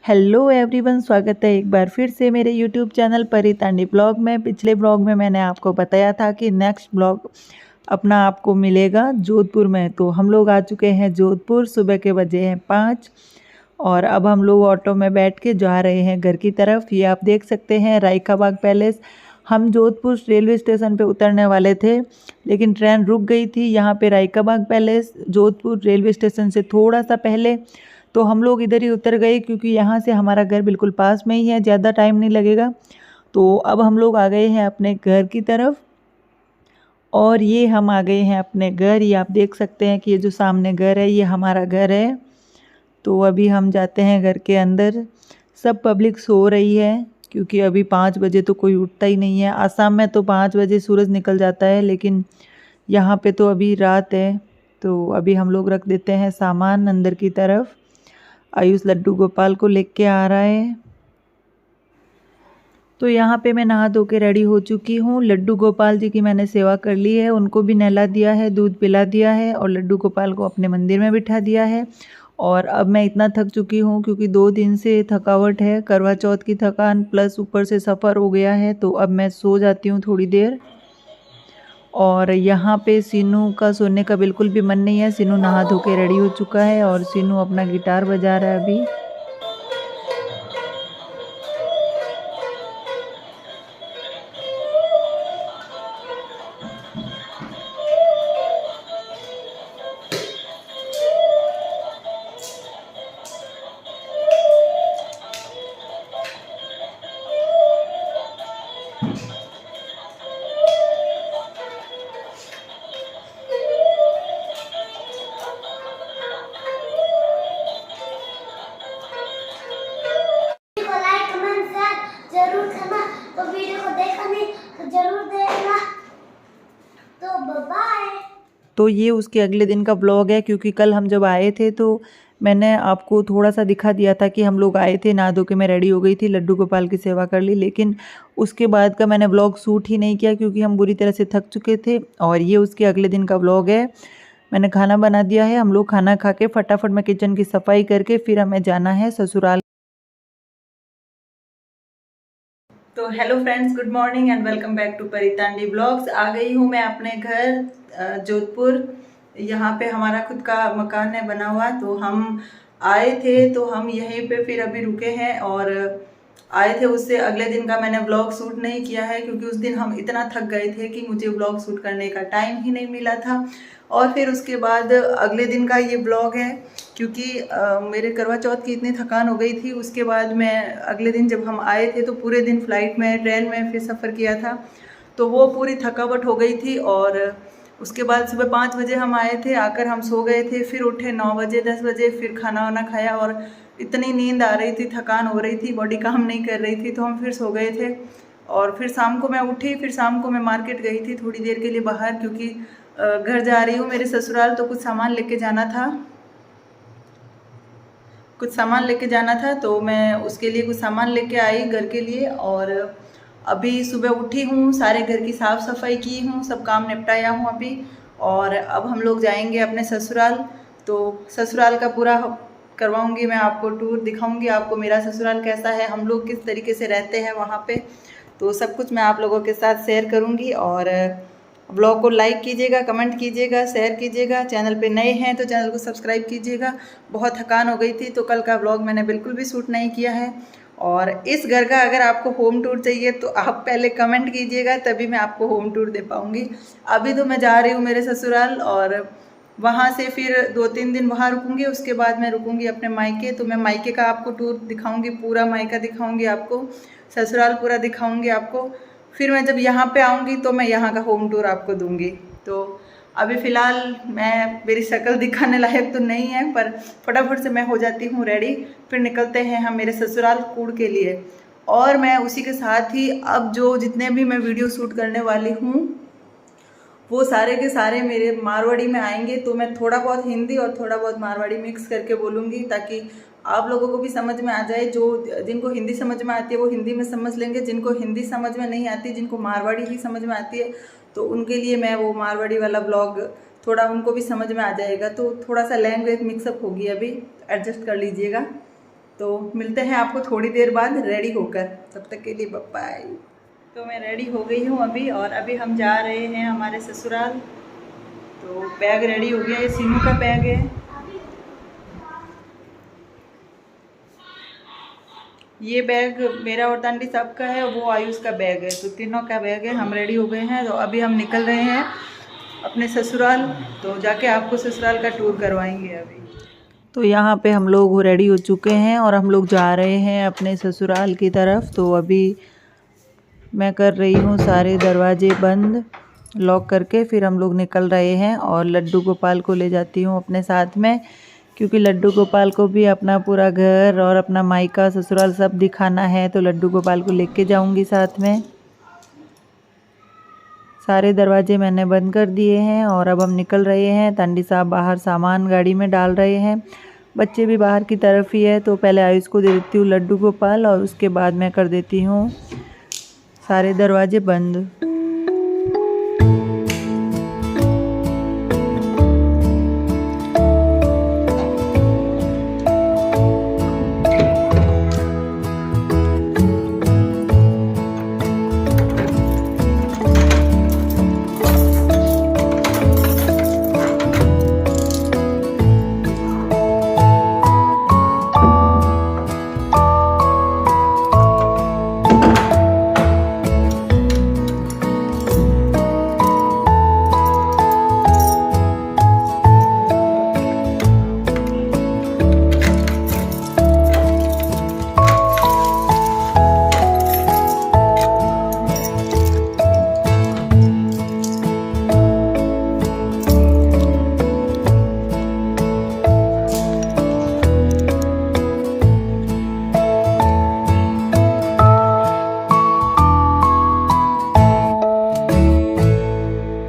Hello everyone, स्वागत है एक बार फिर से मेरे यूट्यूब चैनल परितांडी ब्लॉग में। पिछले ब्लॉग में मैंने आपको बताया था कि नेक्स्ट ब्लॉग अपना आपको मिलेगा जोधपुर में। तो हम लोग आ चुके हैं जोधपुर। सुबह के बजे हैं 5 और अब हम लोग ऑटो में बैठ के जा रहे हैं घर की तरफ। ये आप देख सकते हैं रायका बाग पैलेस। हम जोधपुर रेलवे स्टेशन पे उतरने वाले थे लेकिन ट्रेन रुक गई थी यहाँ पे रायका बाग पैलेस जोधपुर रेलवे स्टेशन से थोड़ा सा पहले। तो हम लोग इधर ही उतर गए क्योंकि यहाँ से हमारा घर बिल्कुल पास में ही है, ज़्यादा टाइम नहीं लगेगा। तो अब हम लोग आ गए हैं अपने घर की तरफ और ये हम आ गए हैं अपने घर। ये आप देख सकते हैं कि ये जो सामने घर है ये हमारा घर है। तो अभी हम जाते हैं घर के अंदर। सब पब्लिक सो रही है क्योंकि अभी 5 बजे तो कोई उठता ही नहीं है। आसाम में तो 5 बजे सूरज निकल जाता है लेकिन यहाँ पे तो अभी रात है। तो अभी हम लोग रख देते हैं सामान अंदर की तरफ। आयुष लड्डू गोपाल को लेके आ रहा है। तो यहाँ पे मैं नहा धो के रेडी हो चुकी हूँ। लड्डू गोपाल जी की मैंने सेवा कर ली है, उनको भी नहला दिया है, दूध पिला दिया है और लड्डू गोपाल को अपने मंदिर में बिठा दिया है। और अब मैं इतना थक चुकी हूँ क्योंकि 2 दिन से थकावट है, करवा चौथ की थकान प्लस ऊपर से सफ़र हो गया है। तो अब मैं सो जाती हूँ थोड़ी देर। और यहाँ पे सीनू का सोने का बिल्कुल भी मन नहीं है। सीनू नहा धो के रेडी हो चुका है और सीनू अपना गिटार बजा रहा है अभी। तो ये उसके अगले दिन का ब्लॉग है क्योंकि कल हम जब आए थे तो मैंने आपको थोड़ा सा दिखा दिया था कि हम लोग आए थे, नहा धो के मैं रेडी हो गई थी, लड्डू गोपाल की सेवा कर ली। लेकिन उसके बाद का मैंने ब्लॉग शूट ही नहीं किया क्योंकि हम बुरी तरह से थक चुके थे। और ये उसके अगले दिन का ब्लॉग है। मैंने खाना बना दिया है। हम लोग खाना खा के फटाफट में किचन की सफाई करके फिर हमें जाना है ससुराल। तो hello friends, good morning and welcome back to Paritandi blogs. आ गई हूँ मैं अपने घर जोधपुर। यहाँ पे हमारा खुद का मकान है बना हुआ। तो हम आए थे तो हम यहीं पे फिर अभी रुके हैं और आए थे। उससे अगले दिन का मैंने ब्लॉग शूट नहीं किया है क्योंकि उस दिन हम इतना थक गए थे कि मुझे ब्लॉग शूट करने का टाइम ही नहीं मिला था। और फिर उसके बाद अगले दिन का ये ब्लॉग है क्योंकि मेरे करवा चौथ की इतनी थकान हो गई थी। उसके बाद मैं अगले दिन जब हम आए थे तो पूरे दिन फ्लाइट में ट्रेन में फिर सफ़र किया था तो वो पूरी थकावट हो गई थी। और उसके बाद सुबह 5 बजे हम आए थे, आकर हम सो गए थे, फिर उठे 9 बजे 10 बजे, फिर खाना वाना खाया और इतनी नींद आ रही थी, थकान हो रही थी, बॉडी काम नहीं कर रही थी तो हम फिर सो गए थे। और फिर शाम को मैं उठी, फिर शाम को मैं मार्केट गई थी थोड़ी देर के लिए बाहर क्योंकि घर जा रही हूँ मेरे ससुराल। तो कुछ सामान लेके जाना था तो मैं उसके लिए कुछ सामान लेके आई घर के लिए। और अभी सुबह उठी हूँ, सारे घर की साफ़ सफाई की हूँ, सब काम निपटाया हूँ अभी। और अब हम लोग जाएंगे अपने ससुराल। तो ससुराल का पूरा करवाऊँगी मैं आपको, टूर दिखाऊँगी आपको मेरा ससुराल कैसा है, हम लोग किस तरीके से रहते हैं वहाँ पे। तो सब कुछ मैं आप लोगों के साथ शेयर करूँगी। और ब्लॉग को लाइक कीजिएगा, कमेंट कीजिएगा, शेयर कीजिएगा। चैनल पे नए हैं तो चैनल को सब्सक्राइब कीजिएगा। बहुत थकान हो गई थी तो कल का ब्लॉग मैंने बिल्कुल भी शूट नहीं किया है। और इस घर का अगर आपको होम टूर चाहिए तो आप पहले कमेंट कीजिएगा, तभी मैं आपको होम टूर दे पाऊँगी। अभी तो मैं जा रही हूँ मेरे ससुराल और वहाँ से फिर 2-3 दिन वहाँ रुकूँगी। उसके बाद मैं रुकूँगी अपने मायके। तो मैं मायके का आपको टूर दिखाऊँगी, पूरा मायका दिखाऊँगी आपको, ससुराल पूरा दिखाऊँगी आपको। फिर मैं जब यहाँ पे आऊँगी तो मैं यहाँ का होम टूर आपको दूँगी। तो अभी फ़िलहाल मेरी शक्ल दिखाने लायक तो नहीं है पर फटाफट से मैं हो जाती हूँ रेडी, फिर निकलते हैं हम मेरे ससुराल कूड़ के लिए। और मैं उसी के साथ ही अब जो जितने भी मैं वीडियो शूट करने वाली हूँ वो सारे के सारे मेरे मारवाड़ी में आएंगे। तो मैं थोड़ा बहुत हिंदी और थोड़ा बहुत मारवाड़ी मिक्स करके बोलूँगी ताकि आप लोगों को भी समझ में आ जाए। जो जिनको हिंदी समझ में आती है वो हिंदी में समझ लेंगे, जिनको हिंदी समझ में नहीं आती, जिनको मारवाड़ी ही समझ में आती है तो उनके लिए मैं वो मारवाड़ी वाला ब्लॉग थोड़ा उनको भी समझ में आ जाएगा। तो थोड़ा सा लैंग्वेज मिक्सअप होगी, अभी एडजस्ट कर लीजिएगा। तो मिलते हैं आपको थोड़ी देर बाद रेडी होकर, तब तक के लिए बाय। तो मैं रेडी हो गई हूँ अभी, और अभी हम जा रहे हैं हमारे ससुराल। तो बैग रेडी हो गया, ये सीनू का बैग है, ये बैग मेरा और तांडी साहब का है, वो आयुष का बैग है, तो तीनों का बैग है। हम रेडी हो गए हैं, तो अभी हम निकल रहे हैं अपने ससुराल। तो जाके आपको ससुराल का टूर करवाएंगे अभी। तो यहाँ पे हम लोग रेडी हो चुके हैं और हम लोग जा रहे हैं अपने ससुराल की तरफ। तो अभी मैं कर रही हूँ सारे दरवाजे बंद लॉक करके, फिर हम लोग निकल रहे हैं। और लड्डू गोपाल को ले जाती हूँ अपने साथ में, क्योंकि लड्डू गोपाल को भी अपना पूरा घर और अपना मायका ससुराल सब दिखाना है। तो लड्डू गोपाल को लेके जाऊँगी साथ में। सारे दरवाजे मैंने बंद कर दिए हैं और अब हम निकल रहे हैं। तांडी साहब बाहर सामान गाड़ी में डाल रहे हैं, बच्चे भी बाहर की तरफ ही है। तो पहले आयुष को दे देती हूँ लड्डू गोपाल, और उसके बाद मैं कर देती हूँ सारे दरवाजे बंद।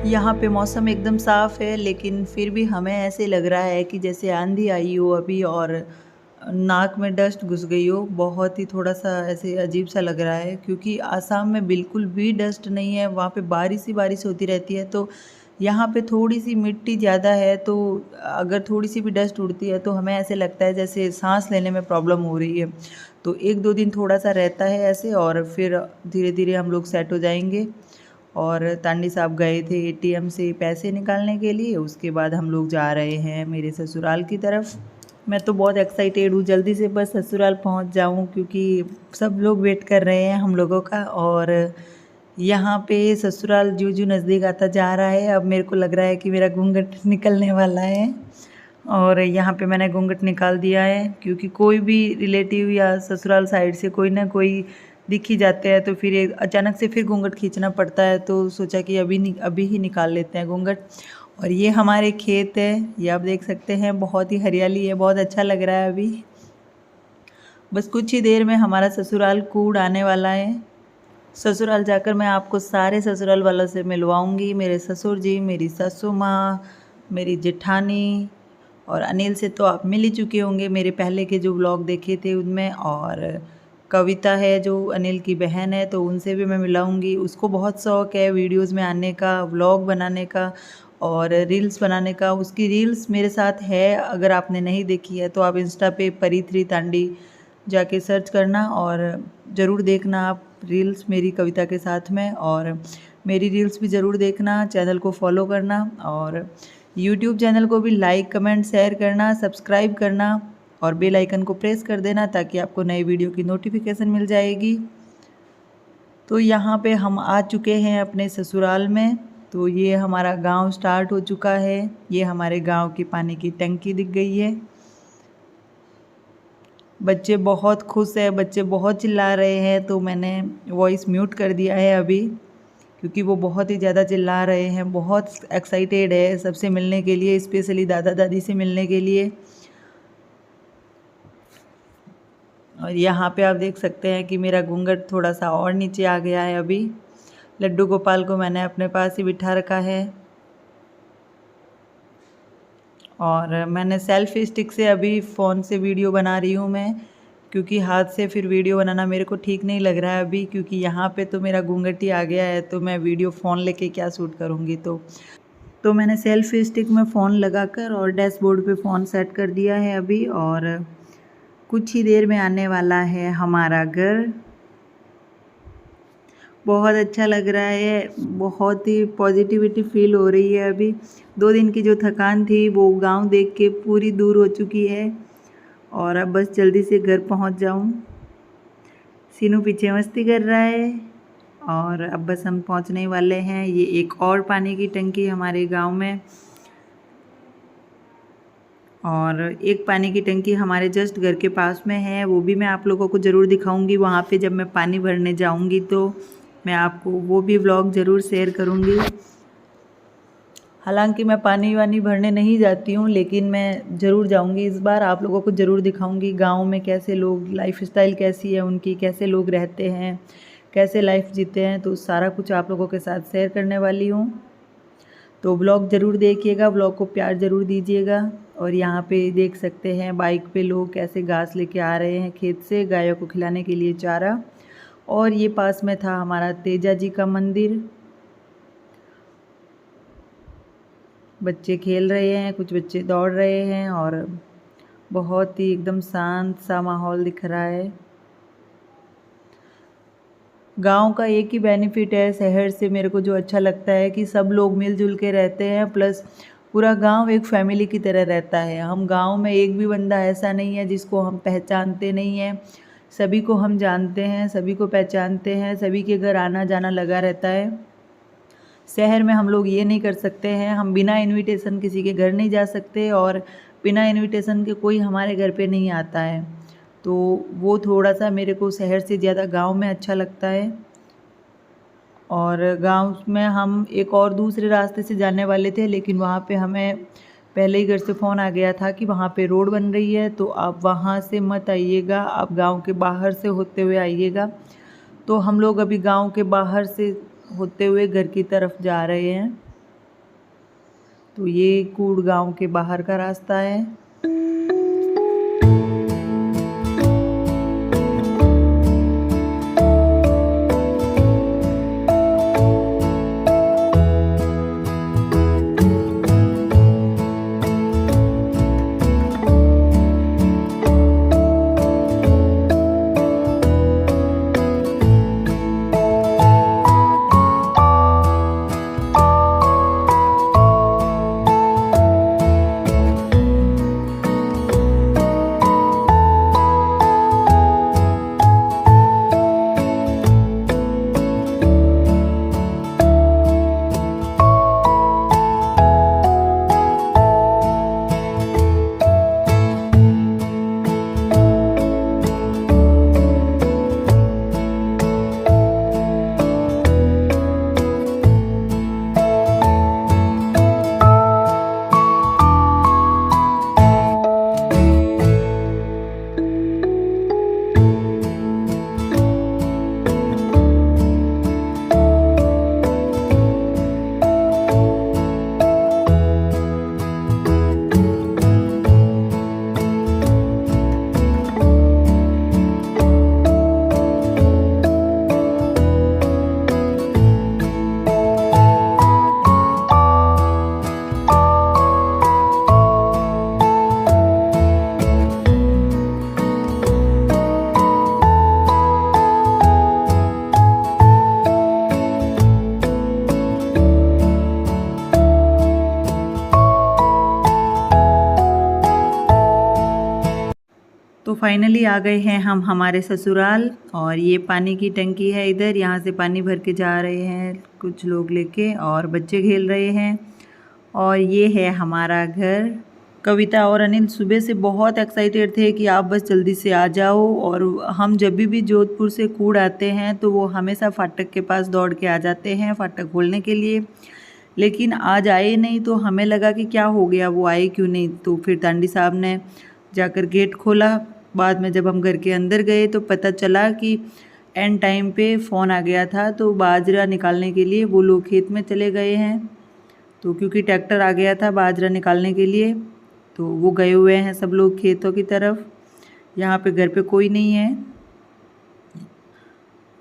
यहाँ पे मौसम एकदम साफ़ है, लेकिन फिर भी हमें ऐसे लग रहा है कि जैसे आंधी आई हो अभी और नाक में डस्ट घुस गई हो। बहुत ही थोड़ा सा ऐसे अजीब सा लग रहा है, क्योंकि आसाम में बिल्कुल भी डस्ट नहीं है, वहाँ पे बारिश ही बारिश होती रहती है। तो यहाँ पे थोड़ी सी मिट्टी ज़्यादा है, तो अगर थोड़ी सी भी डस्ट उड़ती है तो हमें ऐसे लगता है जैसे सांस लेने में प्रॉब्लम हो रही है। तो 1-2 दिन थोड़ा सा रहता है ऐसे, और फिर धीरे धीरे हम लोग सेट हो जाएंगे। और तांडी साहब गए थे एटीएम से पैसे निकालने के लिए, उसके बाद हम लोग जा रहे हैं मेरे ससुराल की तरफ। मैं तो बहुत एक्साइटेड हूँ, जल्दी से बस ससुराल पहुँच जाऊँ, क्योंकि सब लोग वेट कर रहे हैं हम लोगों का। और यहाँ पे ससुराल जो नज़दीक आता जा रहा है, अब मेरे को लग रहा है कि मेरा घूंघट निकलने वाला है। और यहाँ पे मैंने घूंघट निकाल दिया है, क्योंकि कोई भी रिलेटिव या ससुराल साइड से कोई ना कोई दिख ही जाते हैं, तो फिर अचानक से फिर घूंघट खींचना पड़ता है। तो सोचा कि अभी ही निकाल लेते हैं घूंघट। और ये हमारे खेत है, ये आप देख सकते हैं, बहुत ही हरियाली है, बहुत अच्छा लग रहा है अभी। बस कुछ ही देर में हमारा ससुराल कूड़ आने वाला है। ससुराल जाकर मैं आपको सारे ससुराल वालों से मिलवाऊंगी, मेरे ससुर जी, मेरी सासू माँ, मेरी जेठानी, और अनिल से तो आप मिल ही चुके होंगे मेरे पहले के जो व्लॉग देखे थे उनमें। और कविता है जो अनिल की बहन है, तो उनसे भी मैं मिलाऊंगी। उसको बहुत शौक़ है वीडियोस में आने का, व्लॉग बनाने का और रील्स बनाने का। उसकी रील्स मेरे साथ है, अगर आपने नहीं देखी है तो आप इंस्टा पे परी3 तांडी जाके सर्च करना और ज़रूर देखना आप रील्स मेरी कविता के साथ में। और मेरी रील्स भी ज़रूर देखना, चैनल को फॉलो करना, और यूट्यूब चैनल को भी लाइक कमेंट शेयर करना, सब्सक्राइब करना, और बेल आइकन को प्रेस कर देना, ताकि आपको नई वीडियो की नोटिफिकेशन मिल जाएगी। तो यहाँ पे हम आ चुके हैं अपने ससुराल में। तो ये हमारा गांव स्टार्ट हो चुका है, ये हमारे गांव की पानी की टंकी दिख गई है। बच्चे बहुत खुश है, बच्चे बहुत चिल्ला रहे हैं, तो मैंने वॉइस म्यूट कर दिया है अभी, क्योंकि वो बहुत ही ज़्यादा चिल्ला रहे हैं, बहुत एक्साइटेड है सबसे मिलने के लिए, स्पेशली दादा दादी से मिलने के लिए। और यहाँ पे आप देख सकते हैं कि मेरा घूंघट थोड़ा सा और नीचे आ गया है अभी। लड्डू गोपाल को मैंने अपने पास ही बिठा रखा है, और मैंने सेल्फी स्टिक से अभी फ़ोन से वीडियो बना रही हूँ मैं, क्योंकि हाथ से फिर वीडियो बनाना मेरे को ठीक नहीं लग रहा है अभी, क्योंकि यहाँ पे तो मेरा घूंघट ही आ गया है, तो मैं वीडियो फ़ोन लेके क्या शूट करूँगी। तो मैंने सेल्फी स्टिक में फ़ोन लगाकर और डैशबोर्ड पे फ़ोन सेट कर दिया है अभी। और कुछ ही देर में आने वाला है हमारा घर। बहुत अच्छा लग रहा है, बहुत ही पॉजिटिविटी फील हो रही है। अभी 2 दिन की जो थकान थी वो गांव देख के पूरी दूर हो चुकी है और अब बस जल्दी से घर पहुंच जाऊं। सीनू पीछे मस्ती कर रहा है और अब बस हम पहुंचने वाले हैं। ये एक और पानी की टंकी हमारे गांव में, और एक पानी की टंकी हमारे जस्ट घर के पास में है, वो भी मैं आप लोगों को ज़रूर दिखाऊंगी। वहाँ पे जब मैं पानी भरने जाऊंगी तो मैं आपको वो भी व्लॉग ज़रूर शेयर करूंगी। हालांकि मैं पानी वानी भरने नहीं जाती हूँ, लेकिन मैं ज़रूर जाऊंगी इस बार। आप लोगों को ज़रूर दिखाऊंगी गांव में कैसे लोग, लाइफ स्टाइल कैसी है उनकी, कैसे लोग रहते हैं, कैसे लाइफ जीते हैं, तो सारा कुछ आप लोगों के साथ शेयर करने वाली हूँ। तो व्लॉग ज़रूर देखिएगा, व्लॉग को प्यार ज़रूर दीजिएगा। और यहाँ पे देख सकते हैं बाइक पे लोग कैसे घास लेके आ रहे हैं खेत से, गायों को खिलाने के लिए चारा। और ये पास में था हमारा तेजा जी का मंदिर। बच्चे खेल रहे हैं, कुछ बच्चे दौड़ रहे हैं और बहुत ही एकदम शांत सा माहौल दिख रहा है। गांव का एक ही बेनिफिट है शहर से मेरे को जो अच्छा लगता है कि सब लोग मिलजुल के रहते हैं, प्लस पूरा गांव एक फैमिली की तरह रहता है। हम गांव में एक भी बंदा ऐसा नहीं है जिसको हम पहचानते नहीं हैं, सभी को हम जानते हैं, सभी को पहचानते हैं, सभी के घर आना जाना लगा रहता है। शहर में हम लोग ये नहीं कर सकते हैं, हम बिना इनविटेशन किसी के घर नहीं जा सकते और बिना इनविटेशन के कोई हमारे घर पे नहीं आता है। तो वो थोड़ा सा मेरे को शहर से ज़्यादा गांव में अच्छा लगता है। और गांव में हम एक और दूसरे रास्ते से जाने वाले थे, लेकिन वहाँ पे हमें पहले ही घर से फ़ोन आ गया था कि वहाँ पे रोड बन रही है, तो आप वहाँ से मत आइएगा, आप गांव के बाहर से होते हुए आइएगा। तो हम लोग अभी गांव के बाहर से होते हुए घर की तरफ जा रहे हैं। तो ये कूड़ गांव के बाहर का रास्ता है। तो फाइनली आ गए हैं हम हमारे ससुराल, और ये पानी की टंकी है इधर, यहाँ से पानी भर के जा रहे हैं कुछ लोग लेके, और बच्चे खेल रहे हैं। और ये है हमारा घर। कविता और अनिल सुबह से बहुत एक्साइटेड थे कि आप बस जल्दी से आ जाओ, और हम जब भी जोधपुर से कूड़ आते हैं तो वो हमेशा फाटक के पास दौड़ के आ जाते हैं फाटक खोलने के लिए, लेकिन आज आए नहीं। तो हमें लगा कि क्या हो गया, वो आए क्यों नहीं। तो फिर तांडी साहब ने जाकर गेट खोला। बाद में जब हम घर के अंदर गए तो पता चला कि एंड टाइम पे फ़ोन आ गया था, तो बाजरा निकालने के लिए वो लोग खेत में चले गए हैं। तो क्योंकि ट्रैक्टर आ गया था बाजरा निकालने के लिए, तो वो गए हुए हैं सब लोग खेतों की तरफ। यहाँ पे घर पे कोई नहीं है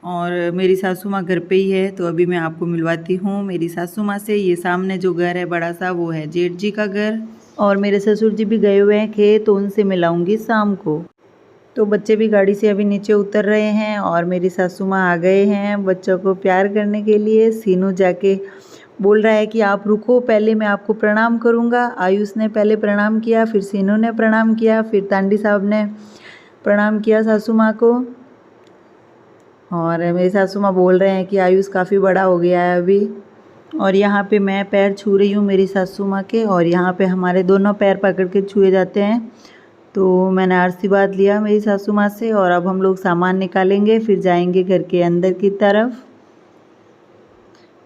और मेरी सासू माँ घर पे ही है। तो अभी मैं आपको मिलवाती हूँ मेरी सासू माँ से। ये सामने जो घर है बड़ा सा, वो है जेठ जी का घर, और मेरे ससुर जी भी गए हुए हैं खेत, तो उनसे मिलाऊंगी शाम को। तो बच्चे भी गाड़ी से अभी नीचे उतर रहे हैं और मेरी सासू माँ आ गए हैं बच्चों को प्यार करने के लिए। सीनू जाके बोल रहा है कि आप रुको, पहले मैं आपको प्रणाम करूँगा। आयुष ने पहले प्रणाम किया, फिर सीनू ने प्रणाम किया, फिर तांडी साहब ने प्रणाम किया सासू माँ को। और मेरी सासू माँ बोल रहे हैं कि आयुष काफ़ी बड़ा हो गया है अभी। और यहाँ पे मैं पैर छू रही हूँ मेरी सासू माँ के, और यहाँ पे हमारे दोनों पैर पकड़ के छुए जाते हैं। तो मैंने आशीर्वाद लिया मेरी सासू माँ से, और अब हम लोग सामान निकालेंगे, फिर जाएंगे घर के अंदर की तरफ।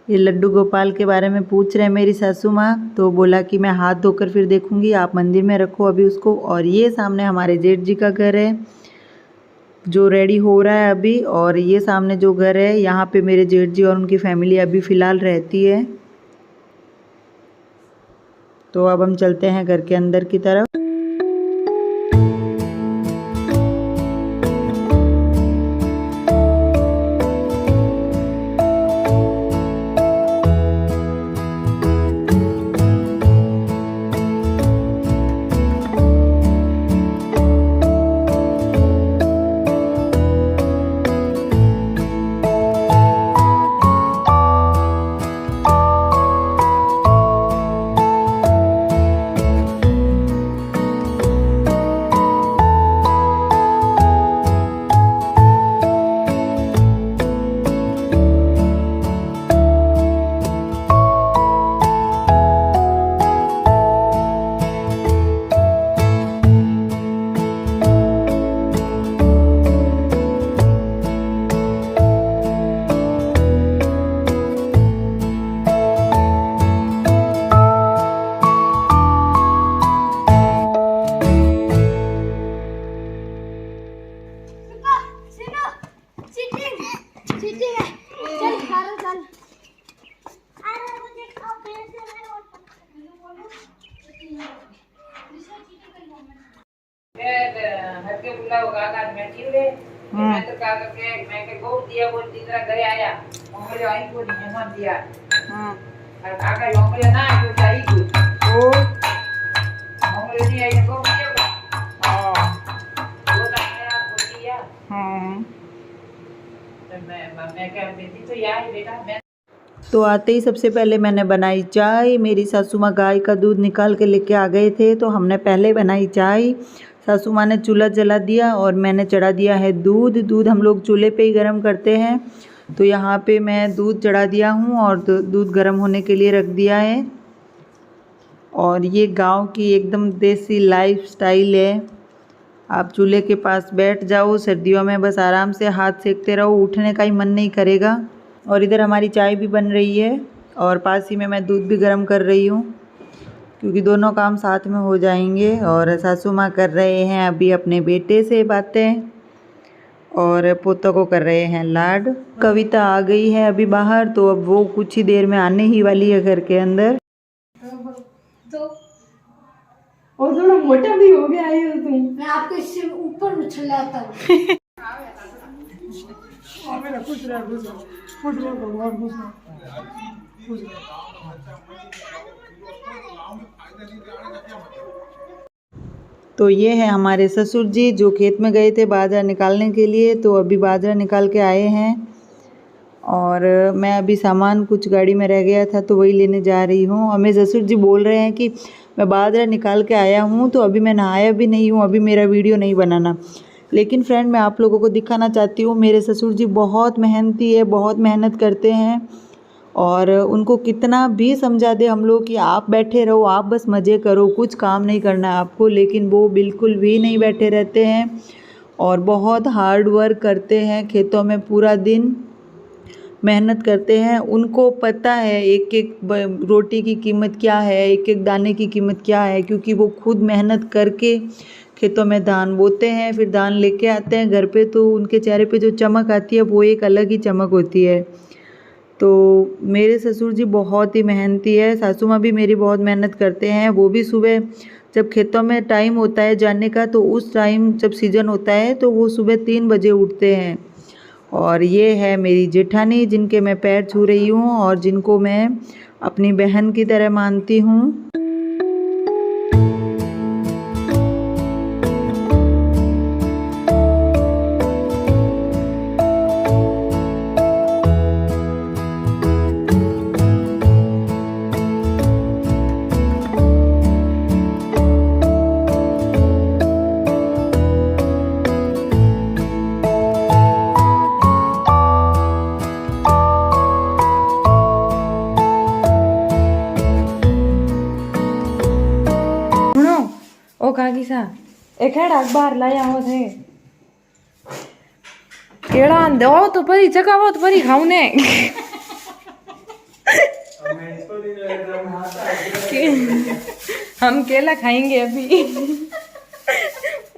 ये लड्डू गोपाल के बारे में पूछ रहे हैं मेरी सासू माँ, तो बोला कि मैं हाथ धोकर फिर देखूंगी, आप मंदिर में रखो अभी उसको। और ये सामने हमारे जेठ जी का घर है जो रेडी हो रहा है अभी, और ये सामने जो घर है यहाँ पे मेरे जेठ जी और उनकी फैमिली अभी फ़िलहाल रहती है। तो अब हम चलते हैं घर के अंदर की तरफ। तो आते ही सबसे पहले मैंने बनाई चाय। मेरी सासू माँ गाय का दूध निकाल के लेके आ गए थे, तो हमने पहले बनाई चाय। सासू माँ ने चूल्हा जला दिया और मैंने चढ़ा दिया है दूध। दूध हम लोग चूल्हे पे ही गर्म करते हैं, तो यहाँ पे मैं दूध चढ़ा दिया हूँ और दूध गर्म होने के लिए रख दिया है। और ये गांव की एकदम देसी लाइफ स्टाइल है। आप चूल्हे के पास बैठ जाओ, सर्दियों में बस आराम से हाथ सेकते रहो, उठने का ही मन नहीं करेगा। और इधर हमारी चाय भी बन रही है और पास ही में मैं दूध भी गर्म कर रही हूँ, क्योंकि दोनों काम साथ में हो जाएंगे। और सासू माँ कर रहे हैं अभी अपने बेटे से बातें, और पोतों को कर रहे हैं लाड। कविता आ गई है अभी बाहर, तो अब वो कुछ ही देर में आने ही वाली है घर के अंदर। तो और थोड़ा मोटा भी हो गया है तुम। मैं आपको इससे ऊपर उछल लाता हूँ। तो ये है हमारे ससुर जी जो खेत में गए थे बाजरा निकालने के लिए, तो अभी बाजरा निकाल के आए हैं। और मैं अभी सामान कुछ गाड़ी में रह गया था तो वही लेने जा रही हूँ। और मेरे ससुर जी बोल रहे हैं कि मैं बाजरा निकाल के आया हूँ, तो अभी मैं नहाया भी नहीं हूँ, अभी मेरा वीडियो नहीं बनाना। लेकिन फ्रेंड, मैं आप लोगों को दिखाना चाहती हूँ, मेरे ससुर जी बहुत मेहनती है, बहुत मेहनत करते हैं। और उनको कितना भी समझा दे हम लोग कि आप बैठे रहो, आप बस मज़े करो, कुछ काम नहीं करना है आपको, लेकिन वो बिल्कुल भी नहीं बैठे रहते हैं और बहुत हार्ड वर्क करते हैं। खेतों में पूरा दिन मेहनत करते हैं। उनको पता है एक एक रोटी की कीमत क्या है, एक एक दाने की कीमत क्या है, क्योंकि वो खुद मेहनत करके खेतों में धान बोते हैं, फिर धान लेके आते हैं घर पे, तो उनके चेहरे पे जो चमक आती है वो एक अलग ही चमक होती है। तो मेरे ससुर जी बहुत ही मेहनती है। सासू माँ भी मेरी बहुत मेहनत करते हैं। वो भी सुबह जब खेतों में टाइम होता है जाने का, तो उस टाइम जब सीज़न होता है तो वो सुबह 3 बजे उठते हैं। और ये है मेरी जेठानी जिनके मैं पैर छू रही हूँ और जिनको मैं अपनी बहन की तरह मानती हूँ। एक अखबार लाया हो थे केड़ा दो तो परी चकावो तो परी खाऊ ने हम केला खाएंगे अभी।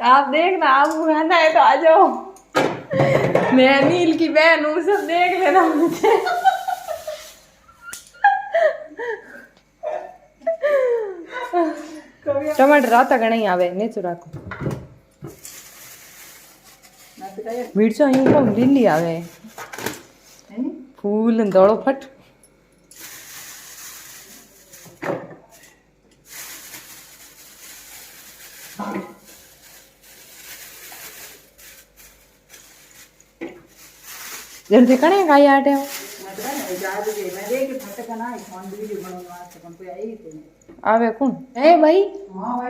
आप देखना, आपको खाना है तो आ जाओ। मैं अनिल की बहन हूँ, सब देख लेना मुझे। टमाटर आता का नहीं आवे ने चुरा को मिर्चा यूं को लिली आवे फूल दौड़ो फट। जल्दी कने खाई आटे हो आवे कौन ए भाई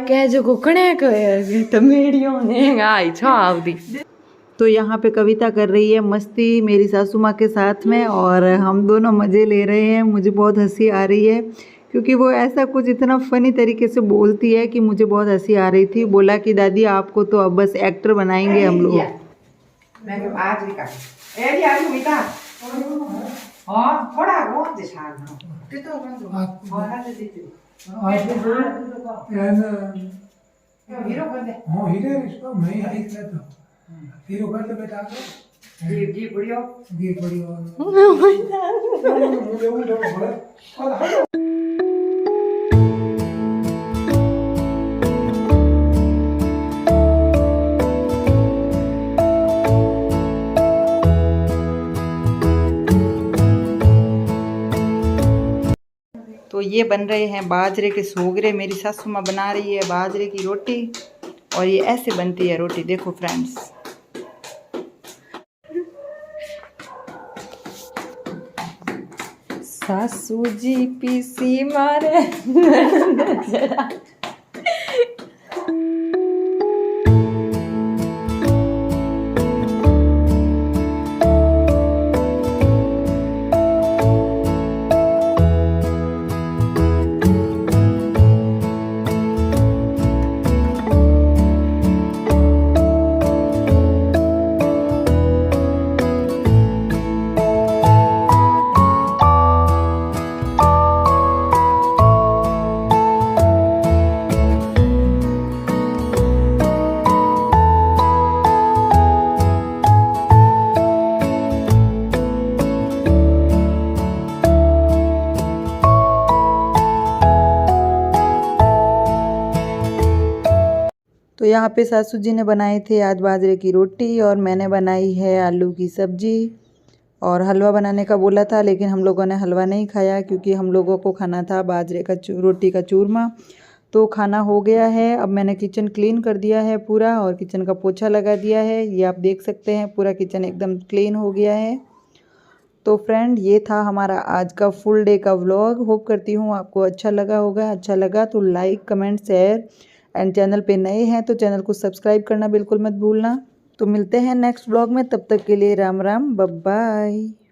कह जो कोकणे के तमेड़ियों ने आई छ आवदी। तो यहाँ पे कविता कर रही है मस्ती मेरी सासू माँ के साथ में और हम दोनों मज़े ले रहे हैं। मुझे बहुत हंसी आ रही है क्योंकि वो ऐसा कुछ इतना फ़नी तरीके से बोलती है कि मुझे बहुत हंसी आ रही थी। बोला कि दादी आपको तो अब बस एक्टर बनाएंगे हम लोग। हीरो कर दे बेटा जी बढ़िया तो ये बन रहे हैं बाजरे के सोगरे। मेरी सासू माँ बना रही है बाजरे की रोटी और ये ऐसे बनती है रोटी। देखो फ्रेंड्स, सासू जी पीसी मारे जरा तो यहाँ पे सासू जी ने बनाए थे आज बाजरे की रोटी और मैंने बनाई है आलू की सब्जी। और हलवा बनाने का बोला था लेकिन हम लोगों ने हलवा नहीं खाया क्योंकि हम लोगों को खाना था बाजरे का रोटी का चूरमा। तो खाना हो गया है। अब मैंने किचन क्लीन कर दिया है पूरा और किचन का पोछा लगा दिया है। ये आप देख सकते हैं पूरा किचन एकदम क्लीन हो गया है। तो फ्रेंड ये था हमारा आज का फुल डे का व्लॉग। होप करती हूँ आपको अच्छा लगा होगा। अच्छा लगा तो like comment share and channel पे नए हैं तो चैनल को सब्सक्राइब करना बिल्कुल मत भूलना। तो मिलते हैं नेक्स्ट व्लॉग में, तब तक के लिए राम राम बाय बाय।